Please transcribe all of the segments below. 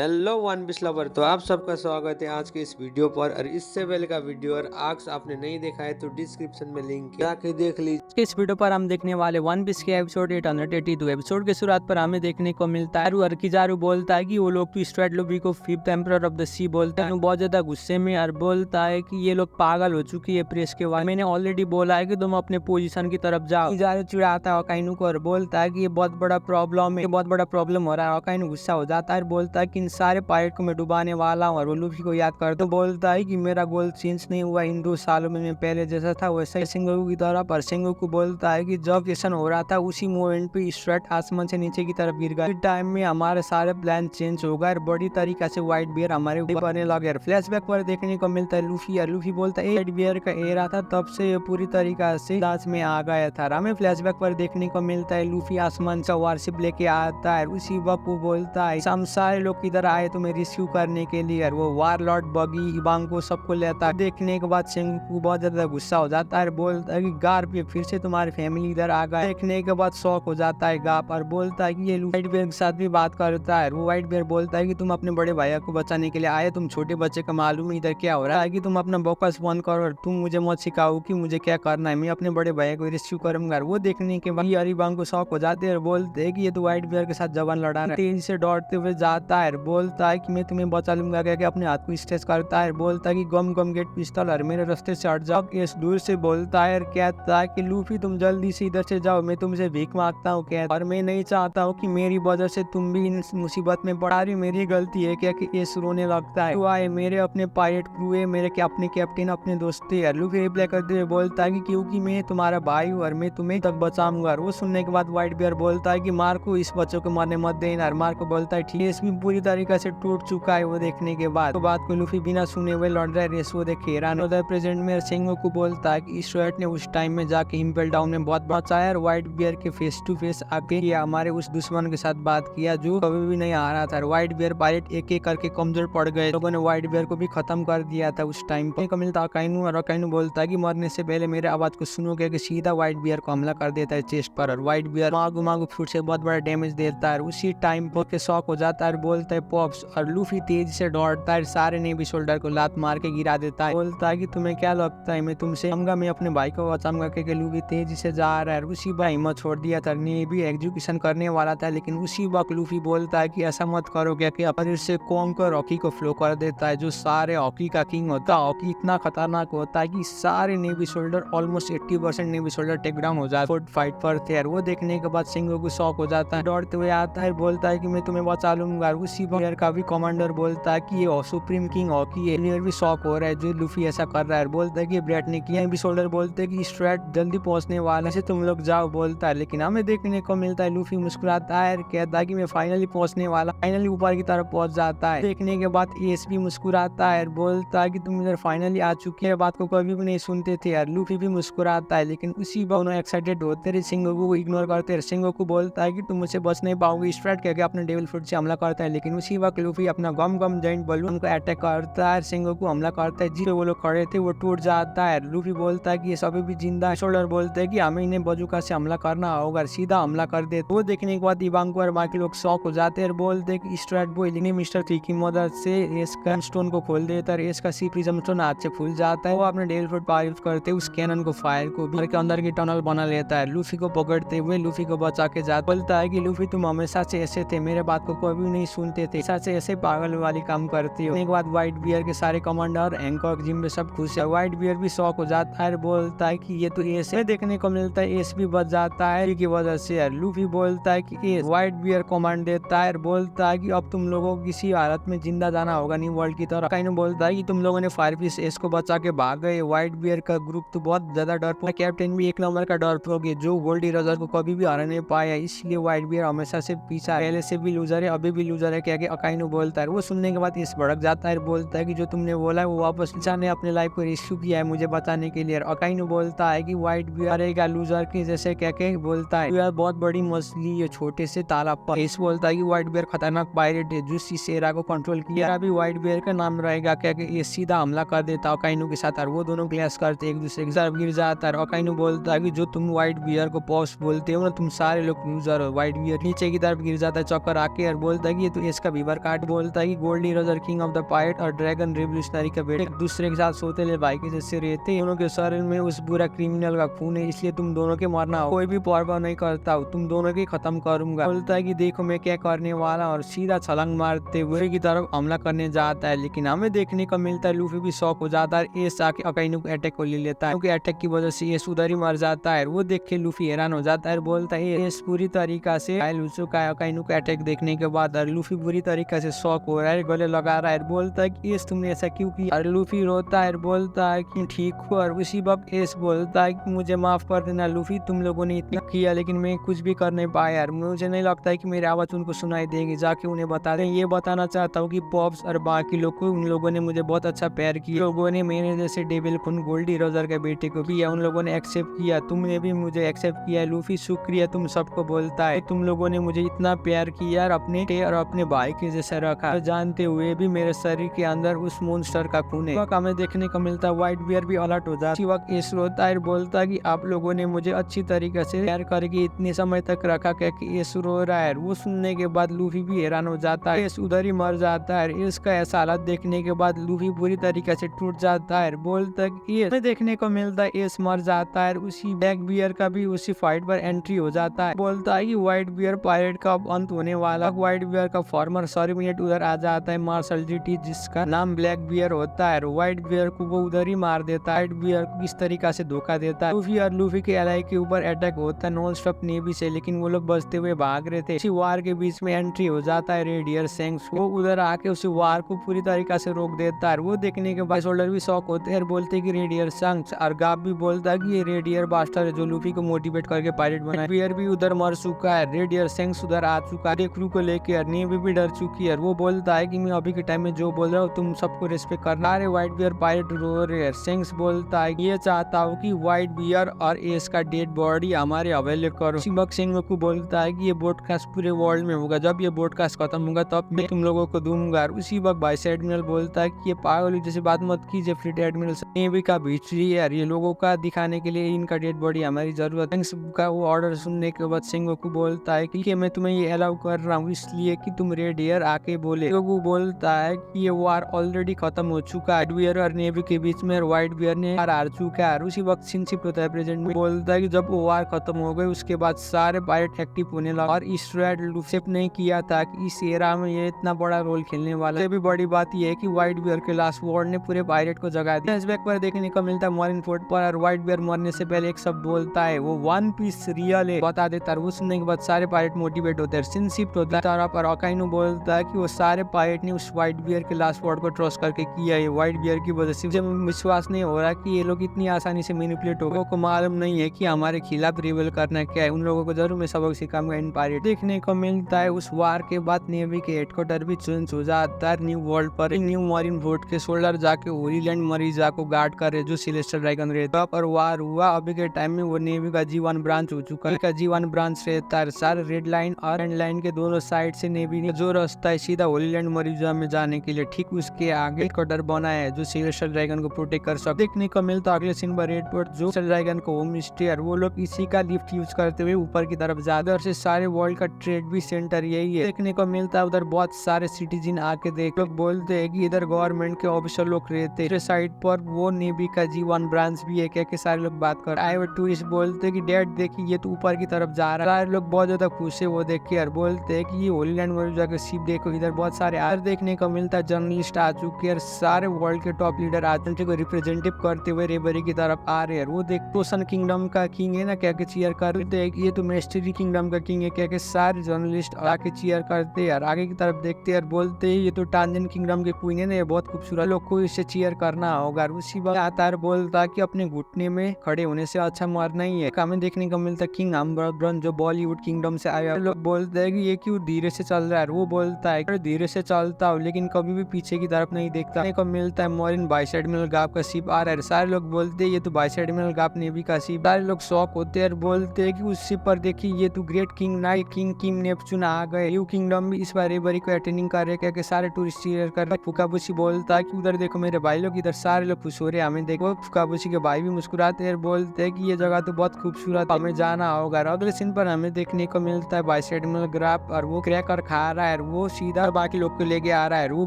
Hello one piece lover, तो आप सबका स्वागत है आज के इस वीडियो पर। और इससे पहले का वीडियो और आक्स आपने नहीं देखा है तो डिस्क्रिप्शन में लिंक है, जाके देख लीजिए। इस वीडियो पर हम देखने वाले वन पीस के एपिसोड 882 एपिसोड के शुरुआत पर हमें देखने को मिलता है अर्किजारू बोलता है कि वो लोग तो स्ट्रेट लुफी को फिफ्थ एम्परर ऑफ द सी बोलते हैं। बहुत ज्यादा गुस्से में और बोलता है कि ये लोग पागल हो चुकी है प्रेस के बाद। मैंने ऑलरेडी बोला है कि तुम अपने पोजीशन की तरफ जाओ। किजारू चिढ़ाता है अकाइनू को और बोलता है कि ये बहुत बड़ा प्रॉब्लम है, बहुत बड़ा प्रॉब्लम हो रहा है। अकाइनू गुस्सा हो जाता है, बोलता है कि इन सारे पायलट को मैं डुबाने वाला हूँ। और वो लुफी को याद करता है, बोलता है कि मेरा गोल चेंज नहीं हुआ इन 2 सालों में, मैं पहले जैसा था वैसा ही सेंगोकू की तरह। पर सेंगोकू बोलता है कि जब जैसन हो रहा था उसी मोमेंट पे स्ट्रेट आसमान से नीचे की तरफ गिर गया। इस टाइम में हमारे सारे प्लान चेंज हो गए और बड़ी तरीका से व्हाइट बियर हमारे ऊपर आने लगे। फ्लैशबैक पर देखने को मिलता है लूफी, और लूफी बोलता है व्हाइट बियर का एरा था, तब से ये पूरी तरीका से लाश में आ गया था। हमें फ्लैशबैक पर देखने को मिलता है लूफी आसमान से वारशिप लेके आता है। उसी वक्त वो बोलता है हम सारे लोग किधर आए तुम्हें रिस्क्यू करने के लिए। और वो वार लॉर्ड बगी इबांको सबको लेता है। देखने के बाद सेंगोकू बहुत ज्यादा गुस्सा हो जाता है, बोलता है कि गार्प ये फिर से तुम्हारी फैमिली इधर आ गए। देखने के बाद शौक हो जाता है गाप और बोलता है कि ये व्हाइट बियर के साथ भी बात करता है। वो व्हाइट बियर बोलता है कि तुम अपने बड़े भैया को बचाने के लिए आए, तुम छोटे बच्चे का मालूम है इधर क्या हो रहा है, कि तुम अपना बकवास बंद करो और तुम मुझे मत सिखाओ कि मुझे क्या करना है, मैं अपने बड़े भैया को रेस्क्यू करूंगा। वो देखने के बाद अरिबांग को शौक हो जाते हैं और बोलते है कि ये तो व्हाइट बियर के साथ जवान लड़ा रहा है। तेजी से दौड़ते हुए जाता है, बोलता है कि मैं तुम्हें बचा लूंगा, क्या अपने हाथ को स्ट्रेच करता है। बोलता है कि गम गम गेट पिस्तौल और मेरे रास्ते से हट जाओ। केस दूर से बोलता है और कहता है कि लूफी तुम जल्दी से इधर से जाओ, मैं तुमसे भीख मांगता हूँ क्या, और मैं नहीं चाहता हूँ कि मेरी वजह से तुम भी इन मुसीबत में पड़ा रही, मेरी गलती है क्या कि केस रोने लगता है। तो आए मेरे अपने पायलट क्रू है, मेरे के अपने कैप्टन अपने दोस्त है। लूफी रिप्लाई करते हुए बोलता है कि क्योंकि मैं तुम्हारा भाई हूँ और मैं तुम्हें तक बचाऊंगा। वो सुनने के बाद व्हाइट बियर बोलता है कि मार्को इस बच्चों को मरने मत देना। और मार्को बोलता है ठीक है, इसमें पूरी तरीके से टूट चुका है। वो देखने के बाद तो बात को लूफी बिना सुने हुए लौट रहा है। रेस वो देख हैरान होता है। प्रेजेंट में सेंगोकू बोलता है कि स्ट्रेट ने उस टाइम में जाके इम्पेल डाउन में बहुत बचाया और व्हाइट बियर के फेस टू फेस आके हमारे उस दुश्मन के साथ बात किया जो कभी भी नहीं आ रहा था। व्हाइट बियर पायलट एक एक करके कमजोर पड़ गए, लोगों ने व्हाइट बियर को भी खत्म कर दिया था उस टाइम पर। मिलता अकाइनू, और अकाइनू बोलता है कि मरने से पहले मेरे आवाज को सुनोगे, कि सीधा व्हाइट बियर को हमला कर देता है चेस्ट पर। और व्हाइट बियर मागू मागू फिर से बहुत बड़ा डैमेज देता है। उसी टाइम पर शॉक हो जाता है, बोलता है पॉप्स। और लूफी तेजी से दौड़ता है, सारे नेवी शोल्डर को लात मार के गिरा देता है। बोलता है कि तुम्हें क्या लगता है मैं तुमसे मैं अपने भाई को बचाऊंगा, क्योंकि लूफी तेजी से जा रहा है। उसी वक्त हिम्मत छोड़ दिया था, नेवी एग्जीक्यूशन करने वाला था, लेकिन उसी वक्त लूफी बोलता है कि ऐसा मत करो, क्योंकि अपने से कॉम कर हॉकी को फ्लो कर देता है, जो सारे हॉकी का किंग होता है। हॉकी इतना खतरनाक होता है कि सारे navy soldier almost 80% navy soldier take down हो जाते फाइट पर थे। वो देखने के बाद सेंगोकू शॉक हो जाता है, दौड़ते हुए आता है, बोलता है कि मैं तुम्हें बचा लूंगा। उसी वक्त का भी कमांडर बोलता है कि ये सुप्रीम किंग हॉकी है, भी शॉक हो रहा है जो लूफी ऐसा कर रहा है। बोलता है कि ब्रेट ने किया। नेवी शोल्डर बोलते हैं कि स्ट्रेट जल्दी पहुंचने वाला है, तुम लोग जाओ, बोलता है। लेकिन हमें देखने को मिलता है लूफी मुस्कुराता है, कहता है कि मैं फाइनली पहुंचने वाला, फाइनली ऊपर की तरफ पहुंच जाता है। देखने के बाद एस भी मुस्कुराता है, बोलता है कि तुम इधर फाइनली आ चुके हैं, बात को कभी भी नहीं सुनते थे यार। लूफी भी मुस्कुराता है, लेकिन उसी वक्त उन्होंने एक्साइटेड होते रहे, सेंगोकू को इग्नोर करते रहे। सेंगोकू बोलता है कि तुम मुझसे बच नहीं पाओगे। स्ट्रेट कहकर अपने डेविल फ्रूट से हमला करता है, लेकिन उसी वक्त लूफी अपना गम गम जाइंट बलून को अटैक करता है। सेंगोकू हमला करता है, जिससे वो लोग खड़े थे वो टूट जाता है। लूफी बोलता है कि ये सभी भी जिंदा है। शोल्डर बोलते हैं कि हमें इन्हें बजूका से हमला करना होगा, सीधा हमला कर दे। वो देखने के बाद इबांको और बाकी लोग शॉक हो जाते हैं, बोलते हैं कि स्ट्रेट बॉय ने मिस्टर थ्री की मदद से एस का स्टोन को खोल देता है। एस का सी प्रिज्म स्टोन हाथ से फूल जाता है। वो अपने डेविल फ्रूट पावर यूज करते उस कैनन को फायर को घर के अंदर की टनल बना लेता है। लूफी को पकड़ते हुए लूफी को बचा के जाता, बोलता है कि लूफी तुम हमेशा से ऐसे थे, मेरे बात को कभी नहीं सुनते थे, ऐसे पागल वाली काम करती हो। एक बाद व्हाइट बियर के सारे कमांडर हैंकॉक जिम में सब खुश है। व्हाइट बियर भी शॉक हो जाता है, बोलता है कि ये तो एस है। देखने को मिलता है एस भी बच जाता है की वजह से। लूफी बोलता है कि एस व्हाइट बियर कमांड देता है, बोलता है कि अब तुम लोगों को किसी हालत में जिंदा जाना होगा न्यू वर्ल्ड की तरफ। काइनो बोलता है कि तुम लोगों ने फायरफिश एस को बचा के भाग गए। व्हाइट बियर का ग्रुप तो बहुत ज्यादा डरपोक, कैप्टन भी एक नंबर का डरपोक है जो गोल्डी रोजर को कभी भी हरा नहीं पाया, इसलिए व्हाइट बियर हमेशा से पीछा, पहले से भी लूजर है, अभी भी लूजर है, क्या अकाइनो बोलता है। वो सुनने के बाद इस भड़क जाता है, बोलता है कि जो तुमने बोला है वो वापस ने अपने लाइफ को रेस्क्यू किया है मुझे बताने के लिए। अकाइनो बोलता है कि व्हाइट बियर एक लूजर की जैसे क्या बोलता है यार बहुत बड़ी मछली है छोटे से तालाब पर। इस बोलता है कि व्हाइट बियर खतरनाक पायरेट है जो इस एरा को कंट्रोल किया, अभी व्हाइट बियर का नाम रहेगा, क्या ये सीधा हमला कर देता अकाइनो के साथ। और वो दोनों क्लैश करते एक दूसरे के साथ गिर जाता है। अकाइनो बोलता है कि जो तुम व्हाइट बियर को पॉस बोलते हो ना, तुम सारे लोग लूजर हो। व्हाइट बियर नीचे की तरफ गिर जाता है चक्कर आके, और बोलता है कि ये तो इसका का बीबर काट बोलता है कि Gol D Roger king of the pirate और ड्रैगन रिवोल्यूशनरी का बेटा एक दूसरे के साथ सोतेले भाई के जैसे रहते। दोनों के शरीर में उस बुरा क्रिमिनल का खून है, इसलिए तुम दोनों के मरना हो, कोई भी परवाह नहीं करता हूँ, तुम दोनों की खत्म करूंगा। बोलता है कि देखो मैं क्या करने वाला, और सीधा छलांग मारते हुए की तरफ हमला करने जाता है। लेकिन हमें देखने को मिलता है लूफी भी शॉक हो जाता है, एस आके अकाइनो को अटैक को ले लेता है, क्योंकि अटैक की वजह से एस उधर ही मर जाता है। वो देख के लूफी हैरान हो जाता है, बोलता है एस पूरी तरीका से घायल हो चुका है अकाइनो को अटैक देखने के बाद। और लूफी बुरी तरीके से शॉक हो रहा है, गले लगा रहा है, बोलता है कि एस तुमने ऐसा क्यों किया। और लूफी रोता है, बोलता है कि ठीक हो। और उसी वक्त एस बोलता है कि मुझे माफ कर देना लूफी, तुम लोगों ने इतना किया लेकिन मैं कुछ भी कर नहीं पाया यार, मुझे नहीं लगता है कि मेरी आवाज उनको सुनाई देगी, जाके उन्हें बता दें। ये बताना चाहता हूँ कि पॉप्स और बाकी लोग को उन लोगों ने मुझे बहुत अच्छा प्यार किया, लोगों ने मेरे जैसे डेविल खून गोल्डी रोजर के बेटे को भी उन लोगों ने एक्सेप्ट किया, तुमने भी मुझे एक्सेप्ट किया लूफी, शुक्रिया तुम सबको। बोलता है तुम लोगों ने मुझे इतना प्यार किया और अपने भाई के जैसे रखा, जानते हुए भी मेरे शरीर के अंदर उस मॉन्स्टर का खून है। वक्त हमें देखने को मिलता है व्हाइट बियर भी अलर्ट हो जाता है। वक्त एस रोता है, बोलता है कि आप लोगों ने मुझे अच्छी तरीके से प्यार करके इतने समय तक रखा, कि एस रो रहा है। वो सुनने के बाद लूफी भी हैरान हो जाता है, एस उधर ही मर जाता है। इसका ऐसा हालत देखने के बाद लूफी पूरी तरीके से टूट जाता है, बोलता है कि एस देखने को मिलता है एस मर जाता है। उसी ब्लैक बियर का भी उसी फाइट पर एंट्री हो जाता है, बोलता है कि व्हाइट बियर पायरेट का अब अंत होने वाला। व्हाइट बियर का फॉर्मर सर्विनेट उधर आ जाता है, मार्शल जीटी, जिसका नाम ब्लैक बियर होता है। व्हाइट बियर को वो उधर ही मार देता है, व्हाइट बियर को इस तरीका से धोखा देता है। लूफी और लूफी के एलाई के ऊपर अटैक होता है नॉन स्टॉप नेवी से, लेकिन वो लोग बचते हुए भाग रहे थे। इसी वार के बीच में एंट्री हो जाता है रेडियर सैंक्स, वो उधर आके उसी वार को पूरी तरीका से रोक देता है। वो देखने के बाद शोल्डर भी शॉक होते हैं, बोलते कि रेडियर सैंक्स, और गाब भी बोलता है कि ये रेडियर बास्टर है जो लूफी को मोटिवेट करके पायरेट बना। बियर भी उधर मर चुका है, रेडियर सैंक्स उधर आ चुका है, क्रू को लेकर नेवी भी डर चुकी है। वो बोलता है कि मैं अभी के टाइम में जो बोल रहा हूँ तुम सबको रिस्पेक्ट करना। अरे व्हाइट बियर पायरेट रो रहे हैं। सैंक्स बोलता है ये चाहता हूँ कि व्हाइट बियर और एस का डेड बॉडी हमारे हवाले करो। शिबक सेंगोकू बोलता है कि ये ब्रॉडकास्ट पूरे वर्ल्ड में होगा, जब ये ब्रॉडकास्ट खत्म होगा तब मैं तुम लोगों को दूंगा। उसी वक्त वाइस एडमिरल बोलता है कि ये पागल जैसे बात मत कीजिए फ्लीट एडमिरल, नेवी का भित्री है, ये लोगों का दिखाने के लिए इनका डेड बॉडी हमारी जरूरत है। का वो ऑर्डर सुनने के बाद सेंगोकू बोलता है कि मैं तुम्हें ये अलाउ कर रहा हूँ इसलिए कि तुम रेडियर आके बोले। सेंगोकू बोलता है कि ये वार ऑलरेडी खत्म हो चुका है, बियर और नेवी के बीच में, व्हाइट बियर ने हार चुका है। उसी वक्त सिंशिप होता है प्रेजेंट में, बोलता है कि जब वो वार खत्म हो गई उसके बाद सारे पायरेट एक्टिव होने लगा, और इसराइल लूसेप नहीं किया था कि इस एरा में ये इतना बड़ा रोल खेलने वाला है। भी बड़ी बात यह है कि व्हाइट बियर के लास्ट वॉर ने पूरे पायरेट को जगा दिया। फ्लैशबैक पर देखने को मिलता है मरीन फोर्ट पर, और व्हाइट बियर मरने से पहले एक शब्द बोलता है, वो वन पीस रियल है बता देता है। वो सुनने के बाद सारे पायरेट मोटिवेट होते हैं, सिंशिप होता है। और अकाइनो बोलता है कि वो सारे पायरेट ने उस व्हाइट बियर के लास्ट वर्ड को ट्रस्ट करके किया है, व्हाइट बियर की वजह से। मुझे विश्वास नहीं हो रहा कि ये लोग इतनी आसानी से मैनिपुलेट हो गए, को मालूम नहीं है कि हमारे खिलाफ रिवेल करना क्या है। उन लोगों को जरूर मैं सबक सिखाऊंगा इन पायरेट। देखने को मिलता है उस वार के बाद नेवी के हेडक्वार्टर भी चेंज हो जाता है न्यू वर्ल्ड पर। न्यू मरीन फोर्ट के सोल्डर जाके होलीलैंड मरीजा को गार्ड कर रहे जो सिलेस्टर ड्रैगन रहता पर वार हुआ। अभी के टाइम में वो नेवी का G1 ब्रांच हो चुका है, का G1 ब्रांच रहता है। सारे रेड लाइन और एंड लाइन के दोनों साइड से नेवी ने जो रास्ता है सीधा होलीलैंड मरीजा में जाने के लिए, ठीक उसके आगे हेडक्वार्टर बनाया है जो सिलेस्टर ड्रैगन को प्रोटेक्ट कर सकते। देखने को मिलता अगले सीन पर रेडपोर्ट जो ड्रैगन को होम स्टे, वो लोग इसी का लिफ्ट यूज करते हुए ऊपर की तरफ जाते, और से सारे वर्ल्ड का ट्रेड भी सेंटर यही है। देखने को मिलता है उधर बहुत सारे सिटीजन आके देख, लोग बोलते हैं कि इधर गवर्नमेंट के ऑफिसर लोग रहते हैं। साइड पर वो नेवी का G1 ब्रांच भी है, क्या सारे लोग बात कर आए। टूरिस्ट बोलते हैं कि डैड देखिए ये तो ऊपर की तरफ जा रहा है। सारे लोग बहुत ज्यादा खुश है वो देख के, और बोलते हैं कि ये होलीलैंड मरीजा के शिप देखो, इधर बहुत सारे आर देखने को मिलता है। जर्नलिस्ट आ चुके हैं, सारे वर्ल्ड के टॉप लीडर आते को रिप्रेजेंटेटिव करते हुए रेबरी की तरफ आ रहे हैं। वो देख पोसन किंगडम का किंग है ना, क्या चीयर करते हैं कि ये तो मिस्ट्री किंगडम का किंग है, क्या सारे जर्नलिस्ट आके चीयर करते हैं। आगे की तरफ देखते हैं और बोलते हैं ये तो टांजन किंगडम के क्वीन है ना, ये बहुत खूबसूरत, लोग को इससे चीयर करना होगा। उसी वक्त आता है बोलता कि अपने घुटने में खड़े होने से अच्छा मरना ही है। हमें देखने को मिलता किंग अम्बरब्रन जो बॉलीवुड किंगडम से आया। लोग बोलते हैं कि ये क्यों धीरे से चल रहा है, वो बोलता है धीरे से चलता हूँ लेकिन कभी भी पीछे की तरफ नहीं देखता। को मिलता है मरीन वाइस एडमिरल गाप का शिप आ रहा है। सारे लोग बोलते हैं ये तो वाइस एडमिरल गाप नेवी का शिप। सारे लोग शॉक होते हैं, बोलते हैं कि उस शिप पर देखिए ये तो great king night king king Neptune आ गए। यू किंगडम भी इस बार रेबरी को अटेंडिंग कर रहे हैं, क्या सारे टूरिस्ट चीयर कर रहे। फुकाबुशी बोलता है कि उधर देखो मेरे भाई लोग, इधर सारे लोग खुश हो रहे हैं, हमें देखो। फुकाबुशी के भाई भी मुस्कुराते हैं, बोलते हैं कि ये जगह तो बहुत खूबसूरत, हमें जाना होगा। अगले सीन पर हमें देखने को मिलता है वाइस एडमिरल ग्राफ, और वो क्रैकर खा रहा है वो सीधा बाकी लोग को लेके आ रहा है। वो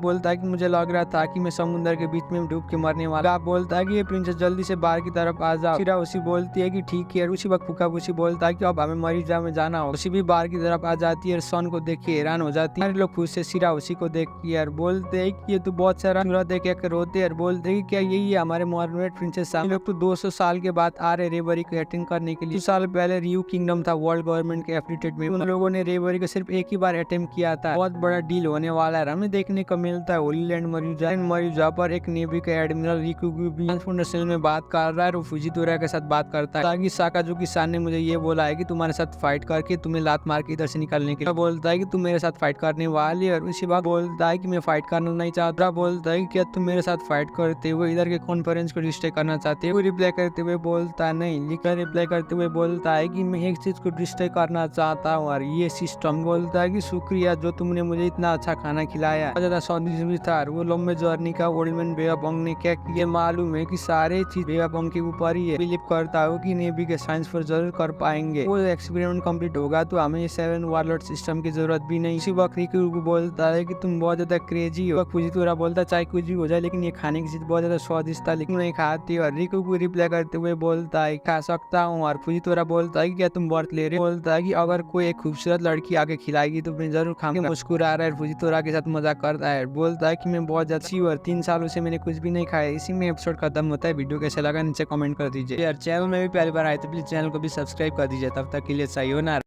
बोलता है कि मुझे लग रहा था कि मैं समुद्र के बीच में डूब के मरने वाला। आप बोलता है कि ये प्रिंसेस जल्दी से बाहर की तरफ आ जाओ। शिराओशी बोलती है कि ठीक है। उसी वक्त फुकाबुशी बोलता है कि अब हमें मरीजा में जाना हो। उसी भी बाहर की तरफ आ जाती है और सन को देख के हैरान हो जाती है। लोग खुश से शिराओशी को देख के यार बोलते है कि ये तो बहुत सारा सूरत देख के रोते हैं और बोलते है कि क्या यही है हमारे मॉर्मेट प्रिंसेस। लोग तो 200 साल के बाद आ रहे रेवरी को अटेंड करने के लिए। 2 साल पहले रियू किंगडम था वर्ल्ड गवर्नमेंट के एफिलिएटेड में। उन लोगों ने रेवरी को सिर्फ एक ही बार अटेम्प्ट किया था। बहुत बड़ा डील होने वाला है। हमें देखने को मिलता है होली लैंड मरीजा पर एक नेवी का एडमिरल रिकुगु भी ट्रांसफॉर्मेशन में बात कर रहा है और फुजितोरा के साथ बात करता है ताकि साकाजुकी-सान ने मुझे ये बोला है कि तुम्हारे साथ फाइट करके तुम्हें लात मार के इधर से निकालने के लिए। बोलता है कि तुम मेरे साथ फाइट करने वाली है और उसी बात बोलता है कि मैं फाइट करना नहीं चाहता। बोलता है कि क्या तुम मेरे साथ फाइट करते हुए इधर के कॉन्फ्रेंस को डिस्ट्रॉय करना चाहते हो। रिप्लाई करते हुए बोलता है नहीं। लिखकर रिप्लाई करते हुए बोलता है कि मैं एक चीज को डिस्ट्रॉय करना चाहता हूँ और ये सिस्टम। बोलता है कि शुक्रिया जो तुमने मुझे इतना अच्छा खाना खिलाया। बहुत ज्यादा स्वादिष्ट भी था। वो लंबे जर्नी का ओल्डमैन बेआबंग ने क्या किया मालूम है कि सारे चीज बेआबंग के ऊपर ही है। बिलीव करता हूँ कि नेवी के साइंस पर जरूर कर पाएंगे। वो एक्सपेरिमेंट कंप्लीट होगा तो हमें 7 वारलॉर्ड सिस्टम की जरूरत भी नहीं। इसी वक्त रिकुगु बोलता है कि तुम बहुत ज्यादा क्रेजी हो। फुजितोरा बोलता है चाहे कुछ भी हो जाए लेकिन ये खाने की चीज बहुत ज्यादा स्वादिष्ट था लेकिन नहीं खाती। और रिकुगु रिप्लाई करते हुए बोलता है खा सकता हूँ। और फुजितोरा बोलता है कि क्या तुम व्रत ले रहे हो। बोलता है कि अगर कोई एक खूबसूरत लड़की आके खिलाएगी तो मैं जरूर खाऊंगा। मुस्कुरा रहा है फुजितोरा के साथ मजाक करता है। बोलता है कि मैं बहुत ज्यादा और 3 सालों से मैंने कुछ भी नहीं खाया। इसी में एपिसोड खत्म होता है। वीडियो कैसा लगा नीचे कमेंट कर दीजिए। यार चैनल में भी पहली बार आए तो प्लीज चैनल को भी सब्सक्राइब कर दीजिए। तब तक के लिए सायोनारा।